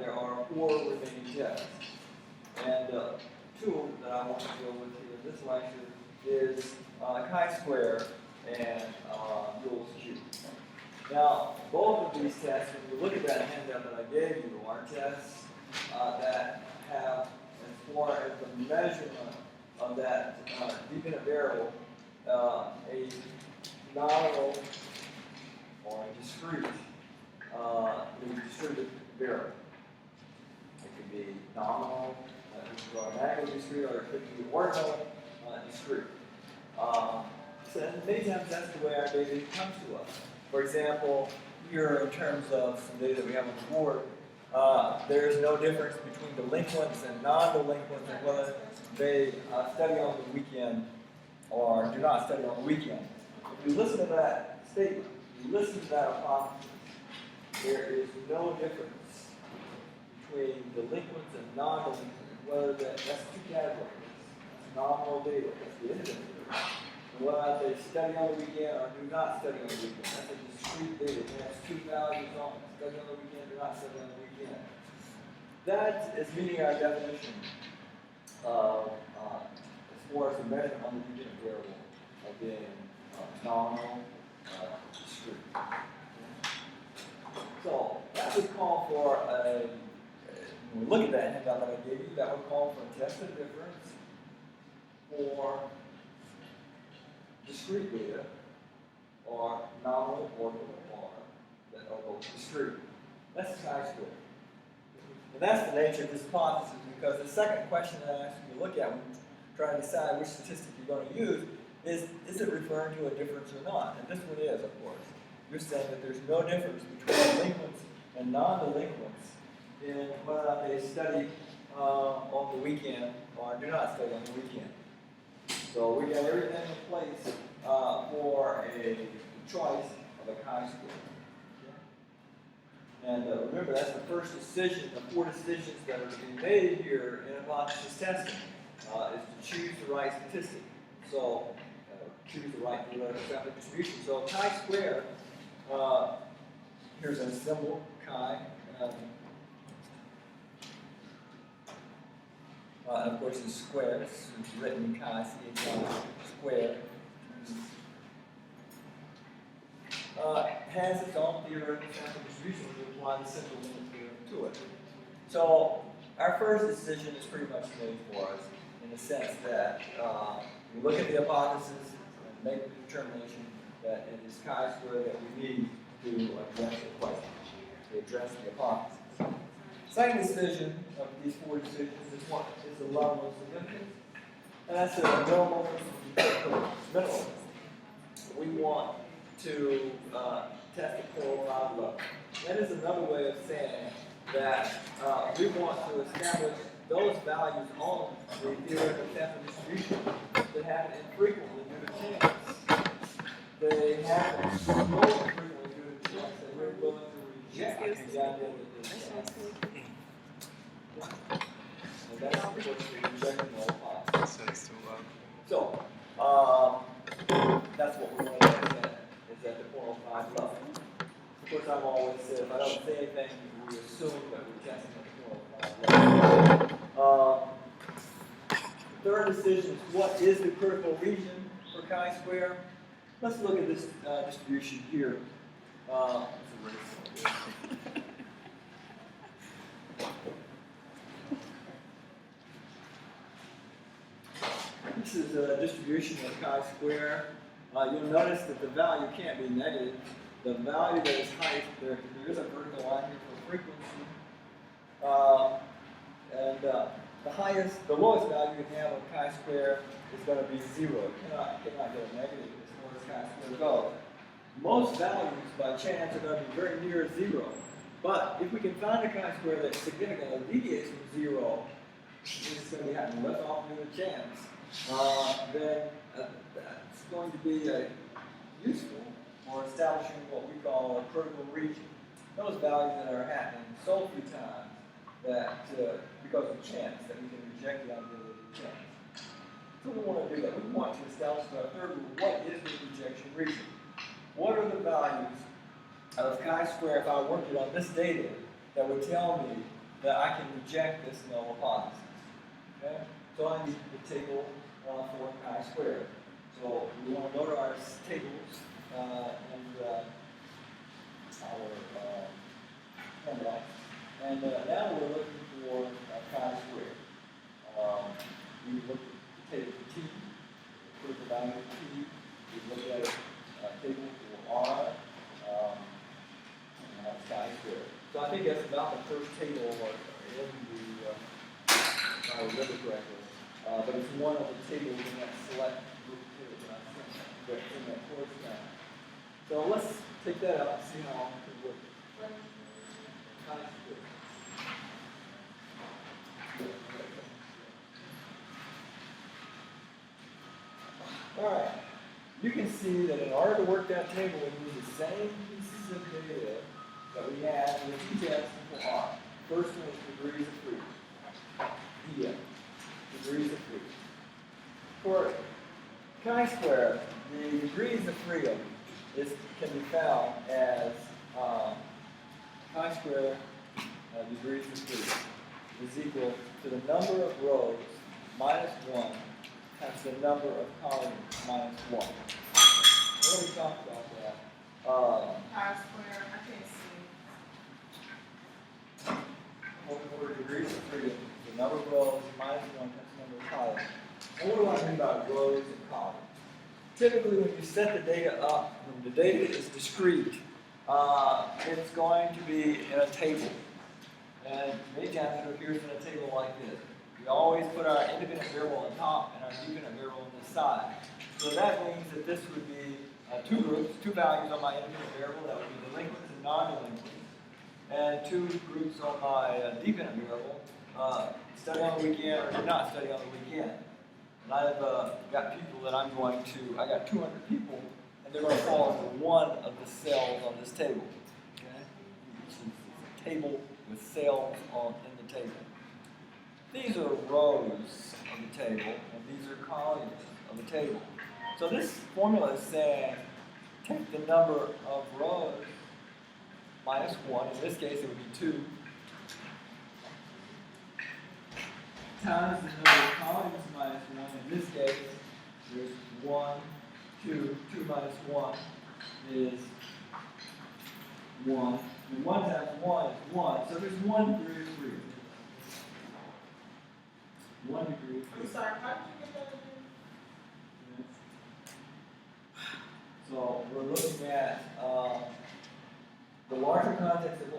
there are 4 remaining tests. And two that I want to deal with here in this lecture is chi-square and Yule's cube. Now, both of these tests, when you look at that handout that I gave you, are tests that have, as far as the measurement of that dependent variable, a nominal or a discrete distributed variable. It could be nominal, it could be automatically discrete, or it could be ordinal discrete. So many times that's the way our data comes to us. For example, here in terms of some data that we have on the board, there is no difference between delinquents and non-delinquents and whether they study on the weekend or do not study on the weekend. If you listen to that statement, you listen to that hypothesis, there is no difference between delinquents and non-delinquents, whether that's 2 categories. That's nominal data, that's the incident data. And whether they study on the weekend or do not study on the weekend, that's a discrete data. It has 2 values on it. Study on the weekend, do not study on the weekend. That is meeting our definition of, as far as the measurement on the dependent variable of being nominal, discrete. So that would call for when we look at that handout that I gave you, that would call for a test of difference for discrete data, or nominal, ordinal, or that are both discrete. That's chi-square. And that's the nature of this hypothesis, because the second question that I ask you to look at when trying to decide which statistic you're going to use is it referring to a difference or not? And this one is, of course. You're saying that there's no difference between delinquents and non-delinquents in whether or not they study on the weekend or do not study on the weekend. So we got everything in place for a choice of a chi-square. And remember, that's the first decision, the 4 decisions that are being made here in hypothesis testing, is to choose the right statistic. So choose the right sample distribution. So chi-square, here's a symbol, chi. And of course, it's square. It's written chi, C-H-I, square. Has its own theoretical sample distribution when you apply the central limit theorem to it. So our first decision is pretty much made for us in the sense that we look at the hypothesis and make the determination that it is chi-square that we need to address the question, to address the hypothesis. Second decision of these 4 decisions is what is the level of significance. And that's a minimal minimum. We want to test the 0.05 level. That is another way of saying that we want to establish those values on the theoretical sample distribution that happen infrequently due to chance. They happen so infrequently due to chance that we're willing to reject the idea that there's chance. And that's of course the rejecting all hypothesis. So, that's what we want to understand, is at the 0.05 level. Of course, I've always said, if I don't say anything, we assume that we're testing at the 0.05 level. The third decision is what is the critical region for chi-square? Let's look at this distribution here. This is a distribution of chi-square. You'll notice that the value can't be negative. The value that is highest, there is a vertical line here for frequency. The lowest value you can have of chi-square is going to be 0. It cannot get a negative as far as chi-square goes. Most values, by chance, are going to be very near 0. But if we can find a chi-square that significantly deviates from 0, it's going to be happening less often than a chance. Then that's going to be useful for establishing what we call a critical region. Those values that are happening so few times that, because of chance, that we can reject the idea that it's chance. So we want to do that. We want to establish our third rule. What is the rejection region? What are the values of chi-square, if I worked it on this data, that would tell me that I can reject this null hypothesis. Okay? So I need the table for chi-squared. So we want to load our tables and our formula. And now we're looking for chi-squared. We look at the table for t, put the value of t. We look at a table for r, and that's chi-squared. So I think that's about the first table in the, if I remember correctly. But it's one of the tables in that select group table that I sent in that course now. So let's take that out and see how it can work. Chi-squared. All right. You can see that in order to work that table, we need the same pieces of data that we had with two tests for R. First one is degrees of freedom. Yeah, degrees of freedom. For chi-square, the degrees of freedom can be found as chi-square degrees of freedom is equal to the number of rows minus 1 times the number of columns minus 1. What do we talk about that? Chi-square, I can't see. Over degrees of freedom, the number of rows minus 1 times the number of columns. And what do I mean by rows and columns? Typically, when you set the data up, when the data is discrete, it's going to be in a table. And many times it appears in a table like this. We always put our independent variable on top and our dependent variable on the side. So that means that this would be two groups, two values on my independent variable. That would be delinquents and non-delinquents. And two groups on my dependent variable, study on the weekend or did not study on the weekend. And I've got people that I got 200 people, and they're going to fall into one of the cells on this table. Okay? It's a table with cells in the table. These are rows of the table, and these are columns of the table. So this formula is saying, take the number of rows minus 1, in this case it would be 2, times the number of columns minus 1, in this case there's 1, 2, 2 minus 1 is 1, and 1 times 1 is 1, so there's 1 degree of freedom. 1 degree of freedom. I'm sorry, how did you get that again? So we're looking at the larger context of the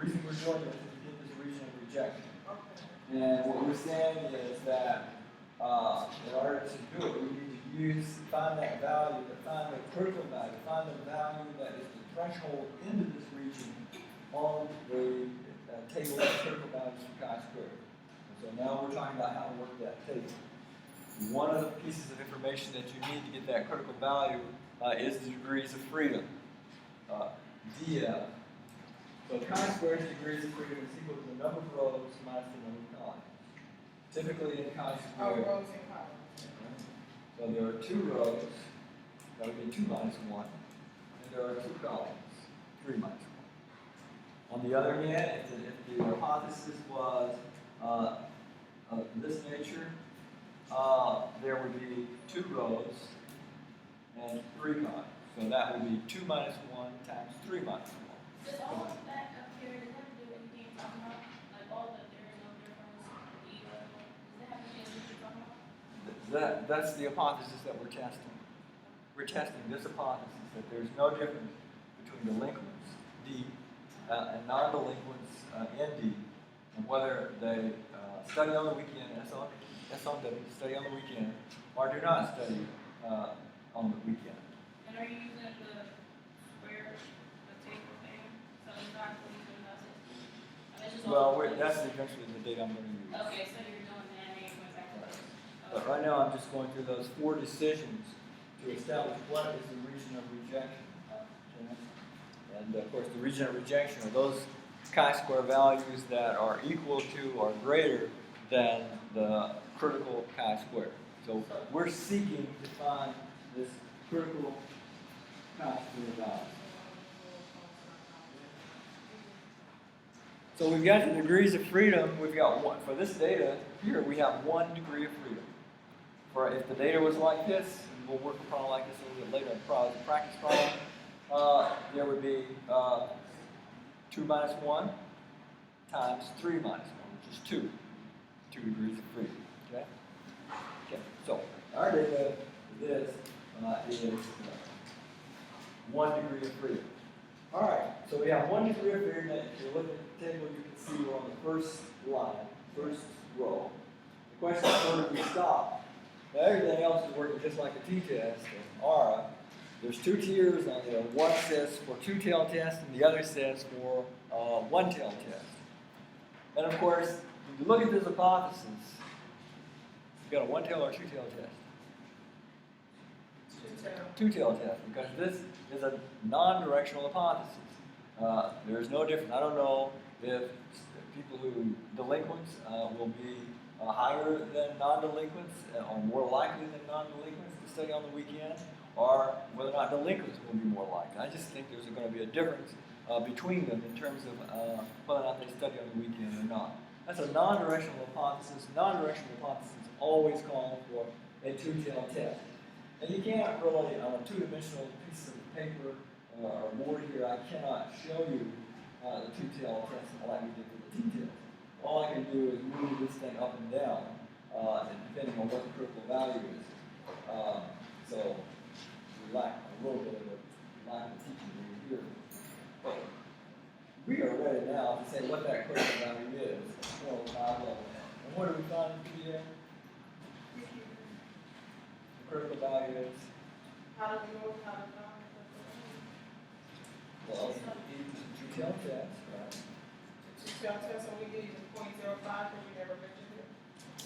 reason we're doing this is to get this region of rejection. Okay. And what we're saying is that in order to do it, we need to find that value, find the critical value, find the value that is the threshold into this region on the table of critical values for chi-squared. So now we're talking about how to work that table. One of the pieces of information that you need to get that critical value is the degrees of freedom, df. So chi-squared degrees of freedom is equal to the number of rows minus the number of columns. Typically in chi-squared. Oh, rows and columns. So there are 2 rows, that would be 2 minus 1, and there are 2 columns, 3 minus 1. On the other hand, if the hypothesis was this nature, there would be 2 rows and 3 columns. So that would be 2 minus 1 times 3 minus 1. Does all of that up here, does that have to do with anything you're talking about? Like all that there is no difference, does that have to do with what you're talking about? That's the hypothesis that we're testing. We're testing this hypothesis that there's no difference between delinquents, D, and non-delinquents, ND, and whether they study on the weekend, SOW, study on the weekend, or do not study on the weekend. And are you using the square, the table thing, so it's not going to the Well, that's eventually the data I'm going to use. Okay, so you're doing that and you're going back to this. But right now I'm just going through those 4 decisions to establish what is the region of rejection. Okay? And of course the region of rejection are those chi-square values that are equal to or greater than the critical chi-square. So we're seeking to find this critical chi-square value. So we've got the degrees of freedom. We've got one, for this data here, we have 1 degree of freedom. For if the data was like this, and we'll work a problem like this a little bit later in practice problem, there would be 2 minus 1 times 3 minus 1, which is 2. 2 degrees of freedom. Okay? Okay. So our data is 1 degree of freedom. All right. So we have 1 degree of freedom. And if you look at the table, you can see we're on the first line, first row. The question is, where do we stop? Now, everything else is working just like a t-test in ARA. There's 2 tiers on there. One says for 2-tail test, and the other says for 1-tail test. And of course, if you look at this hypothesis, you've got a 1-tail or 2-tail test. 2-tail test, because this is a non-directional hypothesis. There's no difference. I don't know if people who delinquents will be higher than non-delinquents, or more likely than non-delinquents to study on the weekend, or whether or not delinquents will be more likely. I just think there's going to be a difference between them in terms of whether or not they study on the weekend or not. That's a non-directional hypothesis. Non-directional hypothesis always call for a 2-tail test. And you can't really, on a 2-dimensional piece of paper or board here, I cannot show you the 2-tail test like we did for the t-tail. All I can do is move this thing up and down, depending on what the critical value is. So we lack a little bit of a lack of teaching here. But we are ready now to say what that critical value is for a 5 level. And what do we find in PDA? The critical value is? How do we know how to find Well, you use the 2-tail test, right? the test? So we did the 0.05 because we never mentioned it.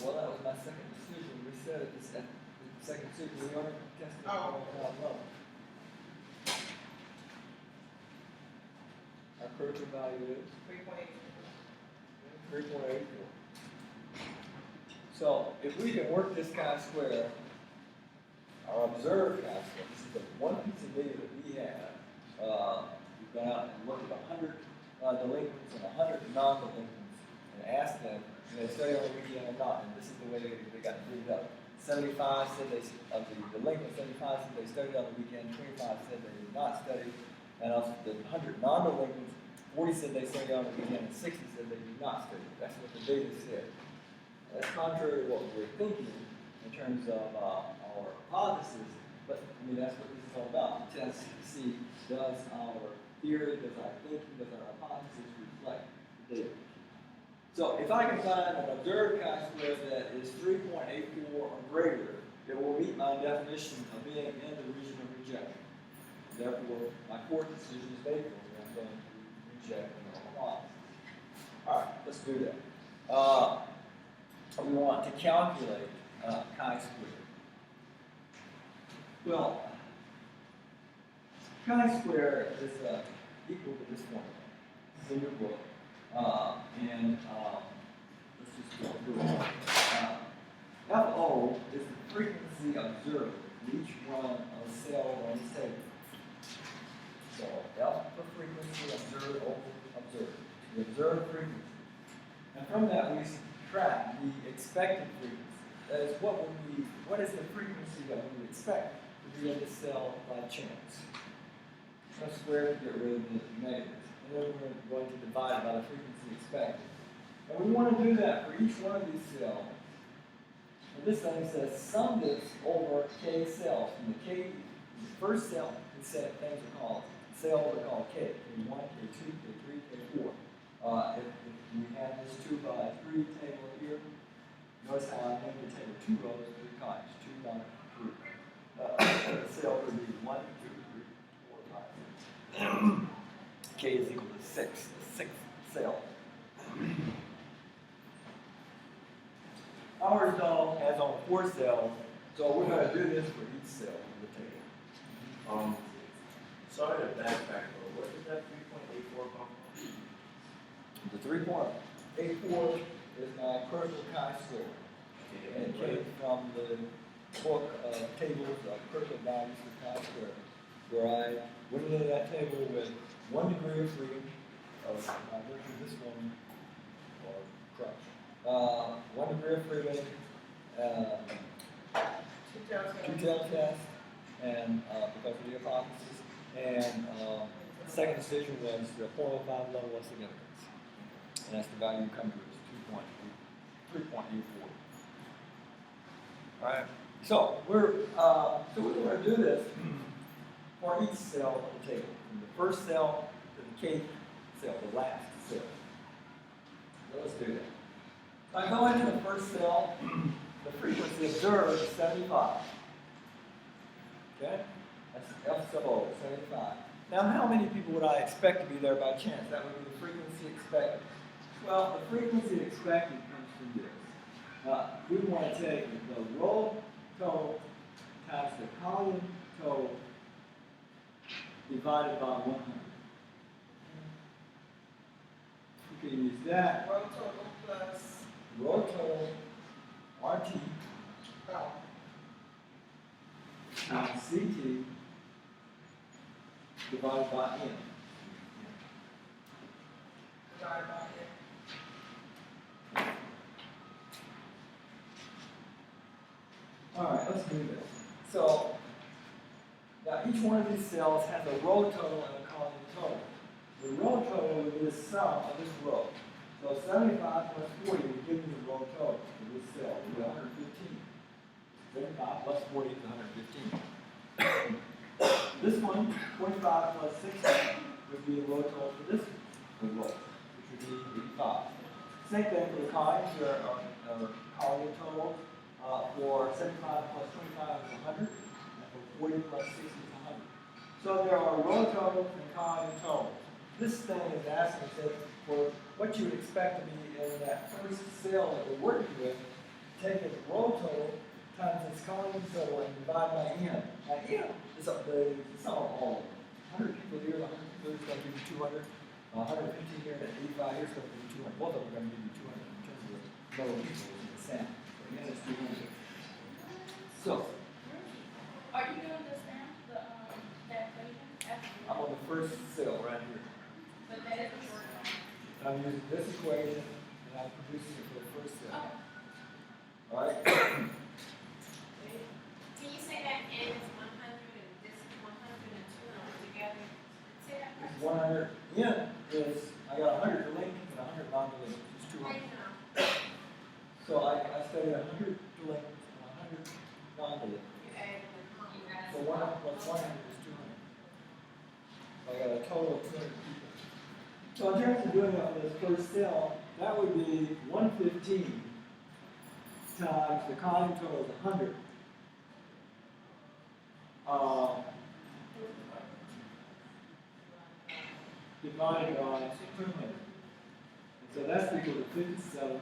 Well, that was my second decision. We said at the second decision, we already tested Oh. at 5 level. Our critical value is 3.8. 3.84. So if we can work this chi-square, our observed chi-square, this is the one piece of data that we have. We've gone out and looked at 100 delinquents and 100 non-delinquents and asked them, do they study on the weekend or not? And this is the way they got figured out. 75 said of the delinquents, 75 said they studied on the weekend, 25 said they did not study. And of the 100 non-delinquents, 40 said they studied on the weekend, and 60 said they did not study. That's what the data said. That's contrary to what we were thinking in terms of our hypothesis, but I mean, that's what this is all about. The test to see, does our theory, does our thinking, does our hypothesis reflect the data? So if I can find an observed chi-square that is 3.84 or greater, it will meet my definition of being in the region of rejection. Therefore, my fourth decision is made for me. I'm going to reject the hypothesis. All right, let's do that. We want to calculate chi-square. Well, chi-square is equal to this one. It's in your book. Let's just go through it. FO is the frequency observed in each one of the cells on this table. So F for frequency, observed, O for observed. The observed frequency. And from that we subtract the expected frequency. That is, what is the frequency that we would expect to be in the cell by chance? Let's square to get rid of the negatives. And then we're going to divide by the frequency expected. And we want to do that for each one of these cells. And this thing says sum this over k cells. And the first cell, we said things are called cells are called K. K1, K2, K3, K4. If we have this 2 by 3 table here, notice how I named the table 2 rows, 3 columns, 2 by 3. The cell would be 1, 2, 3, 4, 5, 6. K is equal to 6, the sixth cell. Ours, though, has only 4 cells, so we're going to do this for each cell of the table. Sorry to backtrack, but what is that 3.84 come from? The 3.84 is my critical chi-square. And it came from the book tables of critical values for chi-square, where I went into that table with 1 degree of freedom, this one, or crutch. 1 degree of freedom, two-tailed test, and because of the hypothesis, and the second decision was the 0.05 level of significance, and that's the value you come to is 3.84. All right. So we're going to do this for each cell on the table, from the first cell to the kth cell, the last cell. So let's do that. So I go into the first cell. The frequency observed is 75. Okay? That's F sub O, 75. Now, how many people would I expect to be there by chance? That would be the frequency expected. Well, the frequency expected comes from this. We want to take the roll total times the column total divided by 100. You can use that. Row total plus. Row total, RT, times CT divided by N. Divided by it. All right, let's do this. So, now each one of these cells has a row total and a column total. The row total is the sum of this row. So 75 plus 40 will give you the row total for this cell, which is 115. 75 plus 40 is 115. This one, 45 plus 60, would be the row total for this row, which would be 85. Same thing for the columns, or column totals. For 75 plus 25 is 100, and for 40 plus 60 is 100. So there are row totals and column totals. This thing is asking us for what you would expect to be in that first cell that we're working with. Take its row total times its column total and divide by N. Now N is the sum of all of them. 100 people here, 100 people here is going to give you 200. 115 here, and 85 here is going to give you 200. Both of them are going to give you 200 in terms of the number of people in the sample. So, Are you doing this now, that equation? I'm on the first cell right here. But that is a short one. And I'm using this equation, and I'm producing it for the first cell. Oh. All right? Can you say that N is 100 and this is 100 and 200 together? Say that This first. is 100. N is, I got 100 delinked and 100 non-delinked. It's 200. So I studied 100 delinked and 100 non-delinked. You add the So 100 plus 100 is 200. So I got a total of 200 people. So in terms of doing that for this first cell, that would be 115 times the column total is 100. Divided by 200. And so that's equal to 57.5.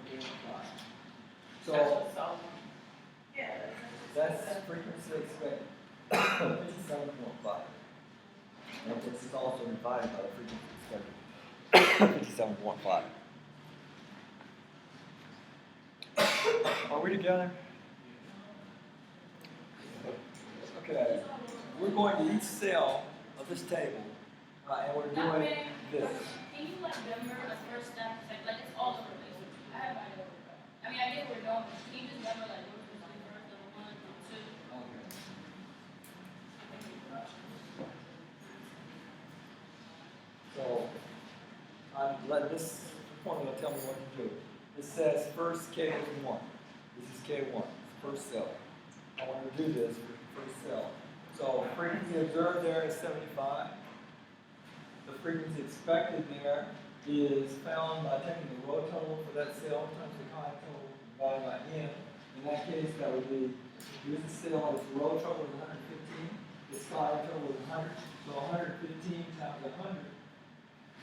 So Yeah. that's frequency expected. 57.5. And this is also divided by the frequency expected. 57.5. Are we together? Okay. We're going to each cell of this table, and we're Not doing really. this. Can you like number the first step? Like it's all over the place. I have no idea. I mean, I get where we're going, but can you just number like what was the first, number 1, number 2? Okay. So, I'm letting this formula tell me what to do. It says first K is 1. This is K1, first cell. I want to do this for the first cell. So frequency observed there is 75. The frequency expected there is found by taking the row total for that cell times the column total divided by N. In that case, that would be, here's the cell, its row total is 115, its column total is 100. So 115 times 100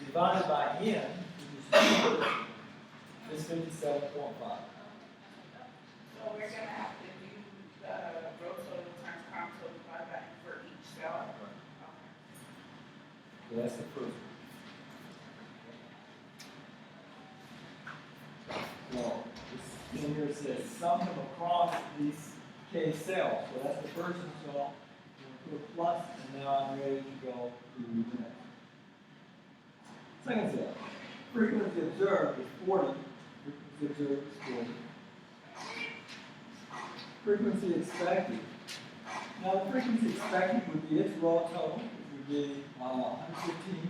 divided by N, which is 57.5. So we're gonna have to do the row total times column total divided by for each cell. So that's the first one. Well, this in here says sum them across these K cells. So that's the first one. So I'm going to put a plus, and now I'm ready to go to the next. Second cell. Frequency observed is 40. Frequency observed is 40. Frequency expected. Now the frequency expected would be its raw total, which would be 115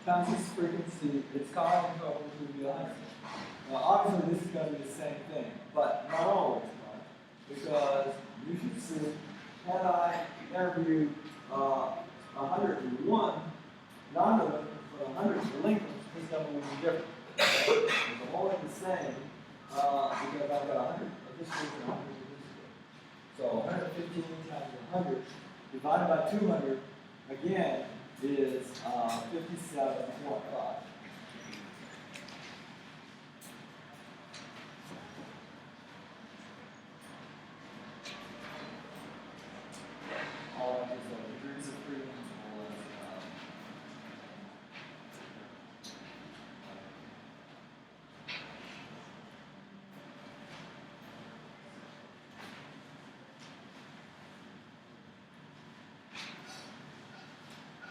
times its frequency, its common total, which would be 100. Now obviously this is going to be the same thing, but not always, right? Because you should see, had I interviewed 101 non-delinquents for 100 delinquents, this number would be different. It's only the same because I've got 100 of this group and 100 of this group. So 115 times 100 divided by 200, again, is 57.5. All of this degrees of freedom, all of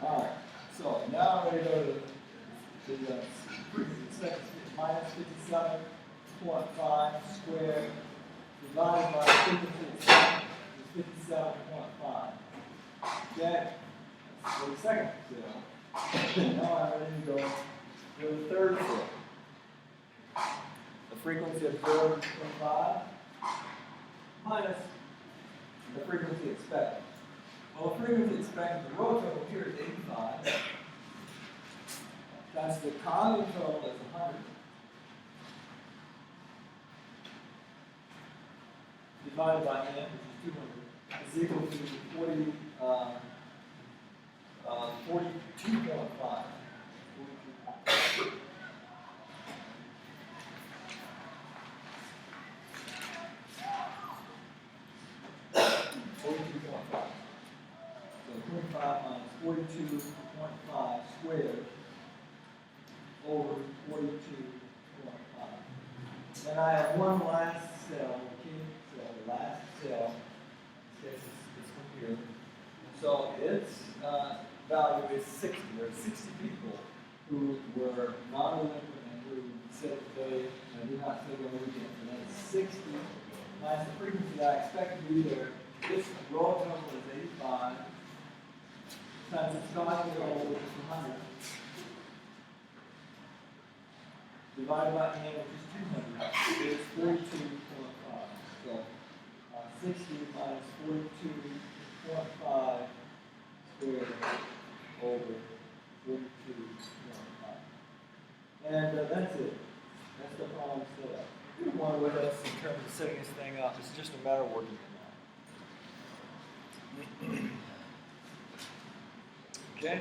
all right, so now I'm ready to go to the frequency minus 57.5 squared divided by frequency expected is 57.5. Okay, for the second cell. Now I'm ready to go to the third cell. The frequency observed is 25 minus the frequency expected. Well, the frequency expected, the raw total here is 85. That's the common total is 100. Divided by n, which is 200, is equal to 42.5. 42.5. So 25 minus 42.5 squared over 42.5. Then I have one last cell, the last cell. This is from here. So its value is 60. There are 60 people who were non-delinquent and who said that they did not take a weekend. And that's 60 minus the frequency I expect to be there. This raw total is 85 times its common total, which is 100, divided by n, which is 200, is 42.5. So 60 minus 42.5 squared over 42.5. And that's it. That's the problem set up. You want with us in terms of setting this thing up. It's just a matter of working it out. Okay?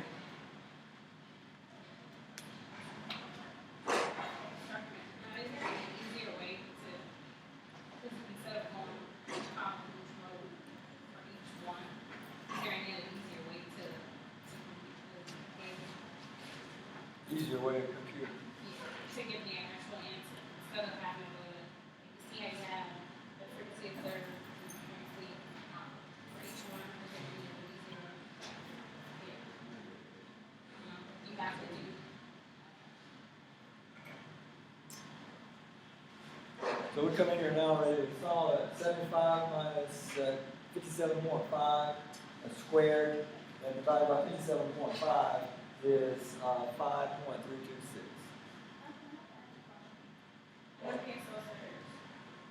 Easier way to compute. To give the actual answer, instead of having to, see how you have the frequency observed, frequency, for each one, because then you need easier. You have to do. So we come in here now ready to solve that. 75 minus 57.5 squared and divided by 57.5 is 5.326. Okay, so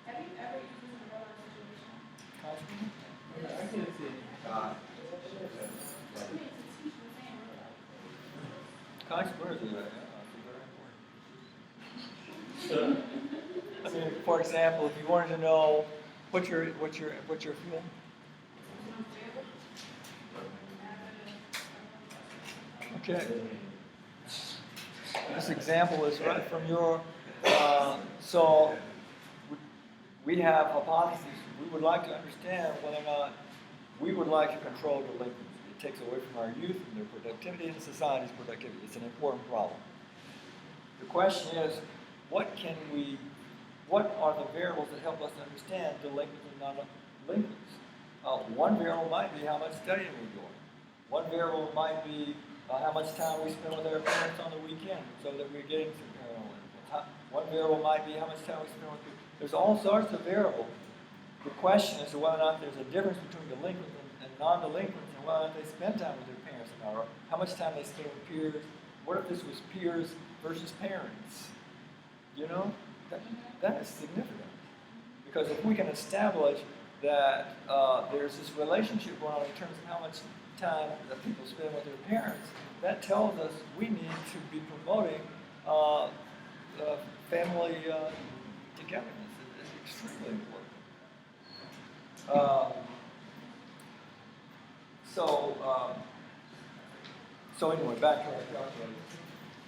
have you ever used this in a real life situation? I can't see. Chi-squares are right now. I mean, for example, if you wanted to know what's your fuel? Okay. This example is right from your. So we have hypotheses. We would like to understand whether or not we would like to control delinquency. It takes away from our youth and their productivity and society's productivity. It's an important problem. The question is, what are the variables that help us understand delinquents and non-delinquents? One variable might be how much studying we're doing. One variable might be how much time we spend with our parents on the weekend, so that we're getting some parental influence. One variable might be how much time we spend with people. There's all sorts of variables. The question is whether or not there's a difference between delinquents and non-delinquents, and whether or not they spend time with their parents or not, or how much time they spend with peers. What if this was peers versus parents? You know, that is significant. Because if we can establish that there's this relationship going on in terms of how much time that people spend with their parents, that tells us we need to be promoting family togetherness. It's extremely important. So anyway, back to our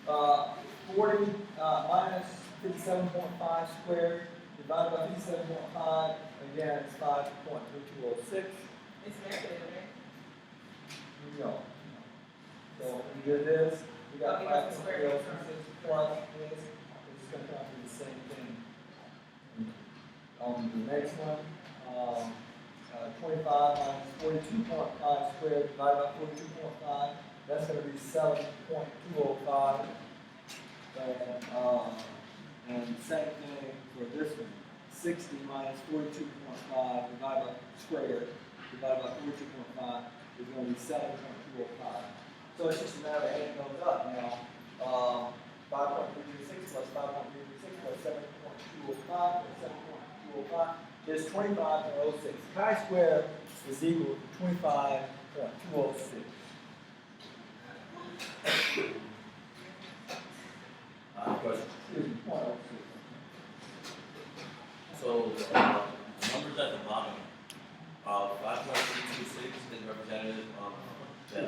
calculator. 40 minus 57.5 squared divided by 57.5, again, it's 5.3206. It's negative, right? No. So we did this, we got Okay, that's the 5.36 square root. plus this, it's going to come to the same thing. On the next one, 25 minus 42.5 squared divided by 42.5, that's going to be 7.205. And same thing for this one, 60 minus 42.5 divided by squared divided by 42.5 is going to be 7.205. So it's just a matter of adding those up now. 5.336 plus 5.336 plus 7.205 plus 7.205 is 25.06. Chi-square is equal to 25.206. Question. Excuse me, 0.06. So, numbers at the bottom, 5.326 is representative of the,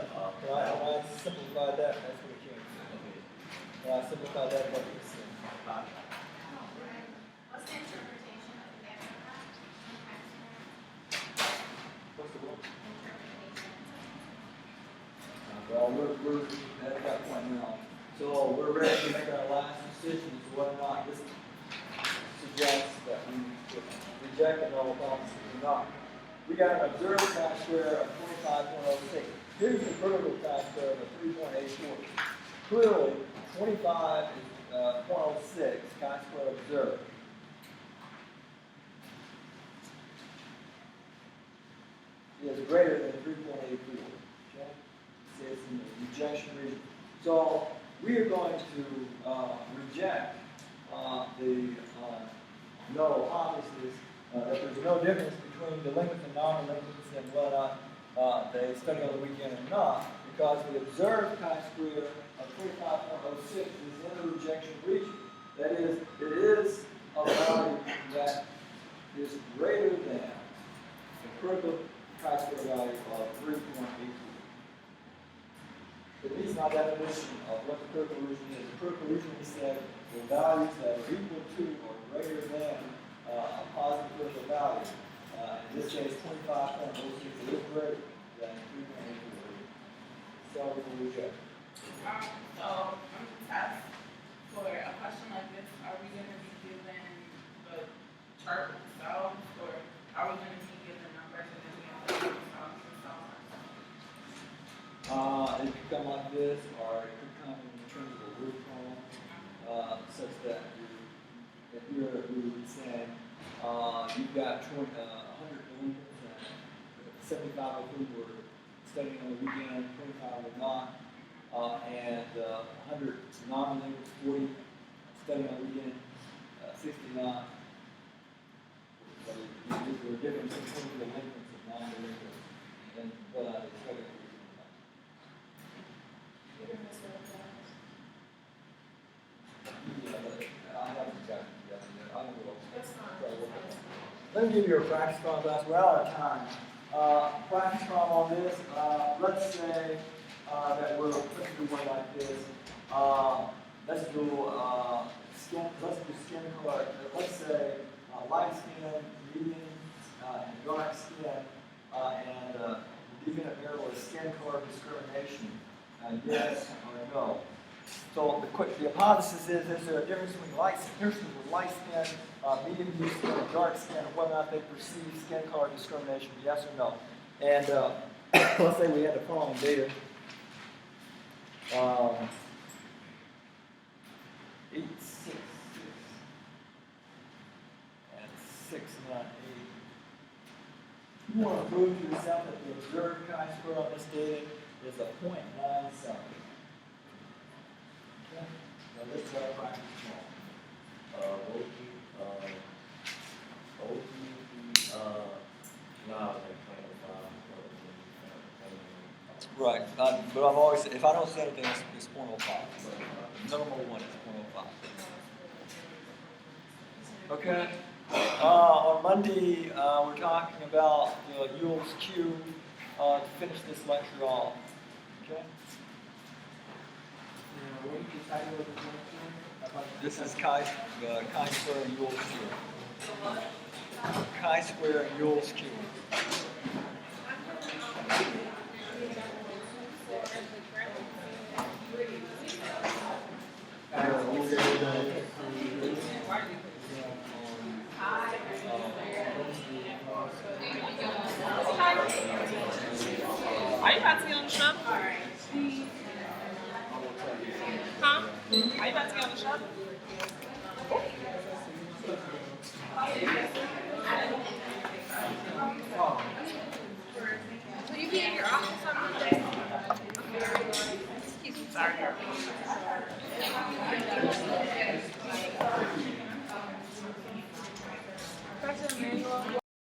When I simplified that, that's what it came to. okay. When I simplified that, that's what it said. What's the interpretation of the extra? What's the word? Interpretation. Well, we're at that point now. So we're ready to make our last decision as to whether or not this suggests that we reject the null hypothesis or not. We got an observed chi-square of 25.06. Here's the vertical chi-square of 3.84. Clearly, 25 is 0.06 chi-square observed. Is greater than 3.84. Okay? See, it's in the rejection region. So we are going to reject the null hypothesis that there's no difference between delinquents and non-delinquents and whether or not they study on the weekend or not, because the observed chi-square of 25.06 is in the rejection region. That is, it is a value that is greater than the critical chi-square value of 3.84. It meets my definition of what the critical region is. The critical region said the values that are equal to or greater than a positive critical value. In this case, 25.06 is greater than 3.84. So we will reject. So on the test, for a question like this, are we gonna be given the chart themselves, or are we gonna be given numbers and then we have to do themselves? It could come like this, or it could come in terms of a root column, such that if you're saying you've got 100 delinquents and 75 of whom were studying on the weekend, 25 were not, and 100 non-delinquents, 40 studying on the weekend, 60 not. So there's a difference between delinquents and non-delinquents, and they study. Let me give you a practice problem class. We're out of time. Practice problem on this. Let's say that let's do one like this. Let's do skin color. Let's say light skin, medium, and dark skin, and the definite variable is skin color discrimination. Yes or no. So the hypothesis is there a difference between persons with light skin, medium hue skin, and dark skin, and whether or not they perceive skin color discrimination, yes or no? And let's say we had the following data. 8, 6, 6, and 6, not 8. You want to prove to yourself that the observed chi-square on this data is a 0.97. Okay? Now this is our practice small. Right, but I'm always, if I don't say anything, it's 0.05. Minimal one is 0.05. Okay. On Monday, we're talking about Yule's Q to finish this lecture off. Okay. This is chi-square and Yule's Q. Chi-square and Yule's Q. Are you about to get on the show? Huh? Are you about to get on the show? Will you be in your office on Monday? Excuse me, sorry.